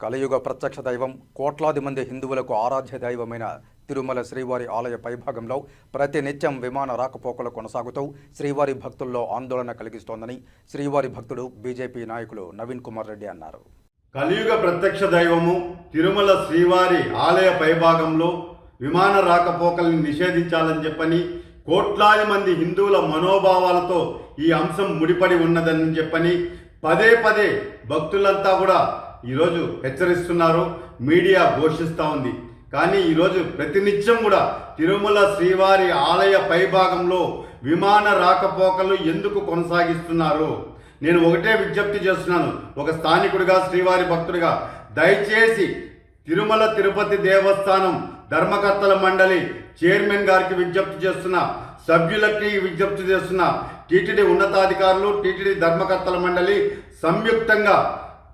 కలియుగ ప్రత్యక్ష దైవం కోట్లాది మంది హిందువులకు ఆరాధ్య దైవమైన తిరుమల శ్రీవారి ఆలయ పైభాగంలో ప్రతి నిత్యం విమాన రాకపోకలు కొనసాగుతూ శ్రీవారి భక్తుల్లో ఆందోళన కలిగిస్తోందని శ్రీవారి భక్తుడు బీజేపీ నాయకులు నవీన్ కుమార్ రెడ్డి అన్నారు. కలియుగ ప్రత్యక్ష దైవము తిరుమల శ్రీవారి ఆలయ పైభాగంలో విమాన రాకపోకల్ని నిషేధించాలని చెప్పని కోట్లాది మంది హిందువుల మనోభావాలతో ఈ అంశం ముడిపడి ఉన్నదని చెప్పని పదే పదే భక్తులంతా కూడా ఈరోజు హెచ్చరిస్తున్నారు. మీడియా ఘోషిస్తూ ఉంది. కానీ ఈరోజు ప్రతినిత్యం కూడా తిరుమల శ్రీవారి ఆలయ పైభాగంలో విమాన రాకపోకలు ఎందుకు కొనసాగిస్తున్నారు? నేను ఒకటే విజ్ఞప్తి చేస్తున్నాను, ఒక స్థానికుడిగా శ్రీవారి భక్తుడిగా, దయచేసి తిరుమల తిరుపతి దేవస్థానం ధర్మకర్తల మండలి చైర్మన్ గారికి విజ్ఞప్తి చేస్తున్నా, సభ్యులకి విజ్ఞప్తి చేస్తున్నా, టీటీడీ ఉన్నతాధికారులు, టీటీడీ ధర్మకర్తల మండలి సంయుక్తంగా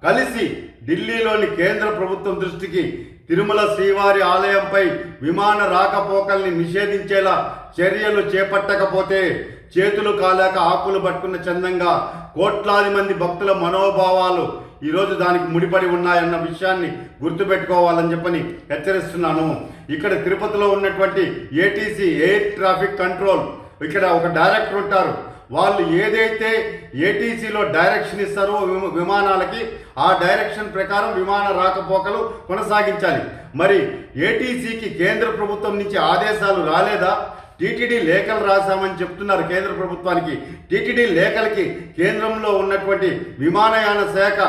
కలిసి ఢిల్లీలోని కేంద్ర ప్రభుత్వం దృష్టికి తిరుమల శ్రీవారి ఆలయంపై విమాన రాకపోకల్ని నిషేధించేలా చర్యలు చేపట్టకపోతే చేతులు కాలేక ఆకులు పట్టుకున్న చందంగా కోట్లాది మంది భక్తుల మనోభావాలు ఈరోజు దానికి ముడిపడి ఉన్నాయన్న విషయాన్ని గుర్తుపెట్టుకోవాలని చెప్పని హెచ్చరిస్తున్నాను. ఇక్కడ తిరుపతిలో ఉన్నటువంటి ఏటీసీ ఎయిర్ ట్రాఫిక్ కంట్రోల్, ఇక్కడ ఒక డైరెక్టర్ ఉంటారు. వాళ్ళు ఏదైతే ఏటీసీలో డైరెక్షన్ ఇస్తారో విమానాలకి, ఆ డైరెక్షన్ ప్రకారం విమాన రాకపోకలు కొనసాగించాలి. మరి ఏటీసీకి కేంద్ర ప్రభుత్వం నుంచి ఆదేశాలు రాలేదా? టీటీడీ లేఖలు రాశామని చెప్తున్నారు కేంద్ర ప్రభుత్వానికి. టీటీడీ లేఖలకి కేంద్రంలో ఉన్నటువంటి విమానయాన శాఖ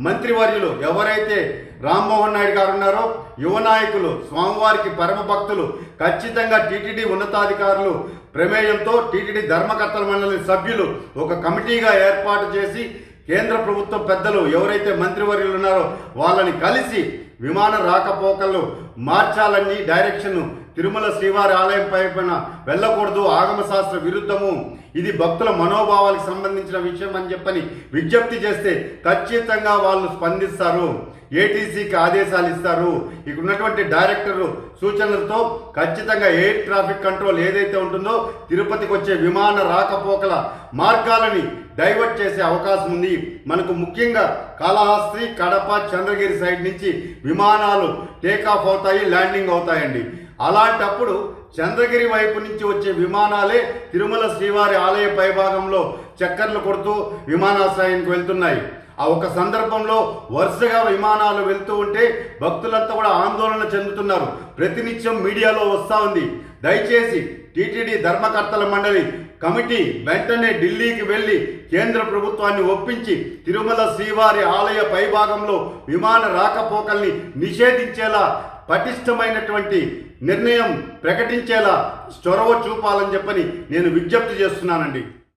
మంత్రివర్యులు ఎవరైతే రామ్మోహన్ నాయుడు గారు ఉన్నారో, యువ నాయకులు, స్వామివారికి పరమ భక్తులు, ఖచ్చితంగా టీటీడీ ఉన్నతాధికారులు ప్రమేయంతో టీటీడీ ధర్మకర్తల మండలి సభ్యులు ఒక కమిటీగా ఏర్పాటు చేసి కేంద్ర ప్రభుత్వ పెద్దలు ఎవరైతే మంత్రివర్యులు ఉన్నారో వాళ్ళని కలిసి విమాన రాకపోకలు మార్చాలని, డైరెక్షన్ తిరుమల శ్రీవారి ఆలయం పైన వెళ్ళకూడదు, ఆగమ శాస్త్ర విరుద్ధము, ఇది భక్తుల మనోభావాలకు సంబంధించిన విషయం అని చెప్పని విజ్ఞప్తి చేస్తే ఖచ్చితంగా వాళ్ళు స్పందిస్తారు, ఏటీసీకి ఆదేశాలు ఇస్తారు. ఇక్కడ ఉన్నటువంటి డైరెక్టర్ సూచనలతో ఖచ్చితంగా ఎయిర్ ట్రాఫిక్ కంట్రోల్ ఏదైతే ఉంటుందో తిరుపతికి వచ్చే విమాన రాకపోకల మార్గాలని డైవర్ట్ చేసే అవకాశం ఉంది. మనకు ముఖ్యంగా కాళహస్తి, కడప, చంద్రగిరి సైడ్ నుంచి విమానాలు టేకాఫ్ అవుతాయి, ల్యాండింగ్ అవుతాయండి. అలాంటప్పుడు చంద్రగిరి వైపు నుంచి వచ్చే విమానాలే తిరుమల శ్రీవారి ఆలయ పైభాగంలో చక్కర్లు కొడుతూ విమానాశ్రయానికి వెళ్తున్నాయి. ఆ ఒక సందర్భంలో వరుసగా విమానాలు వెళ్తూ ఉంటే భక్తులంతా కూడా ఆందోళన చెందుతున్నారు. ప్రతినిత్యం మీడియాలో వస్తూ ఉంది. దయచేసి టీటీడీ ధర్మకర్తల మండలి కమిటీ వెంటనే ఢిల్లీకి వెళ్ళి కేంద్ర ప్రభుత్వాన్ని ఒప్పించి తిరుమల శ్రీవారి ఆలయ పైభాగంలో విమాన రాకపోకల్ని నిషేధించేలా పటిష్టమైనటువంటి నిర్ణయం ప్రకటించేలా చొరవ చూపాలని చెప్పని నేను విజ్ఞప్తి చేస్తున్నానండి.